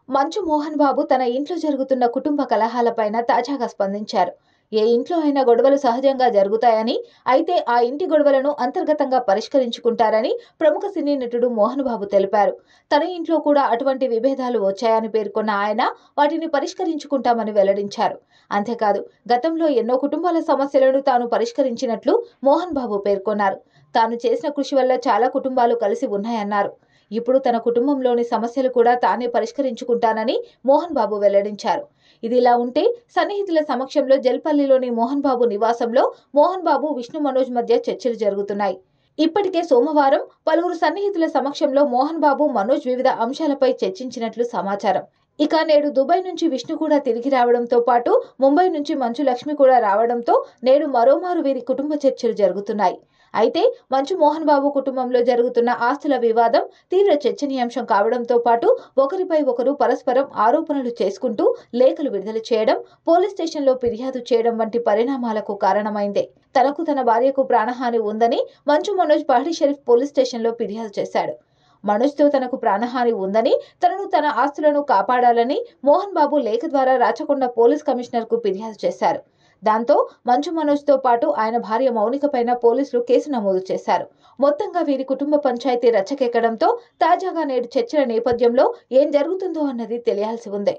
మంచు మోహన్ బాబు తన ఇంట్లో జరుగుతున్న కుటుంబ కలహాలపైన తాజాగా స్పందించారు. ఏ ఇంట్లో అయినా గొడవలు సహజంగా జరుగుతాయని, అయితే ఆ ఇంటి గొడవలను అంతర్గతంగా పరిష్కరించుకుంటారని ప్రముఖ సినీ నటుడు మోహన్ బాబు తెలిపారు. తన ఇంట్లో కూడా అటువంటి విభేదాలు వచ్చాయని పేర్కొన్న ఆయన వాటిని పరిష్కరించుకుంటామని వెల్లడించారు. అంతేకాదు, గతంలో ఎన్నో కుటుంబాల సమస్యలను తాను పరిష్కరించినట్లు మోహన్ బాబు పేర్కొన్నారు. తాను చేసిన కృషి వల్ల చాలా కుటుంబాలు కలిసి ఉన్నాయన్నారు. ఇప్పుడు తన కుటుంబంలోని సమస్యలు కూడా తానే పరిష్కరించుకుంటానని మోహన్ బాబు వెల్లడించారు. ఇదిలా ఉంటే సన్నిహితుల సమక్షంలో జల్పల్లిలోని మోహన్ బాబు నివాసంలో మోహన్ బాబు, విష్ణు మనోజ్ మధ్య చర్చలు జరుగుతున్నాయి. ఇప్పటికే సోమవారం పలువురు సన్నిహితుల సమక్షంలో మోహన్ బాబు, మనోజ్ వివిధ అంశాలపై చర్చించినట్లు సమాచారం. ఇక నేడు దుబాయ్ నుంచి విష్ణు కూడా తిరిగి రావడంతో పాటు ముంబై నుంచి మంచు లక్ష్మి కూడా రావడంతో నేడు మరోమారు వీరి కుటుంబ చర్చలు జరుగుతున్నాయి. అయితే మంచు మోహన్ బాబు కుటుంబంలో జరుగుతున్న ఆస్తుల వివాదం తీవ్ర చర్చనీయాంశం కావడంతో పాటు ఒకరిపై ఒకరు పరస్పరం ఆరోపణలు చేసుకుంటూ లేఖలు విడుదల చేయడం, పోలీస్ స్టేషన్లో ఫిర్యాదు చేయడం వంటి పరిణామాలకు కారణమైందే. తనకు తన భార్యకు ప్రాణహాని ఉందని మంచు మనోజ్ పహడి షరీఫ్ పోలీస్ స్టేషన్లో ఫిర్యాదు చేశాడు. మనోజ్తో తనకు ప్రాణహాని ఉందని, తనను తన ఆస్తులను కాపాడాలని మోహన్ బాబు లేఖ ద్వారా రాచకొండ పోలీస్ కమిషనర్కు ఫిర్యాదు చేశారు. దాంతో మంచు మనోజ్తో పాటు ఆయన భార్య మౌనిక పైన పోలీసులు కేసు నమోదు చేశారు. మొత్తంగా వీరి కుటుంబ పంచాయతీ రచ్చకెక్కడంతో తాజాగా నేడు చర్చల నేపథ్యంలో ఏం జరుగుతుందో అన్నది తెలియాల్సి ఉంది.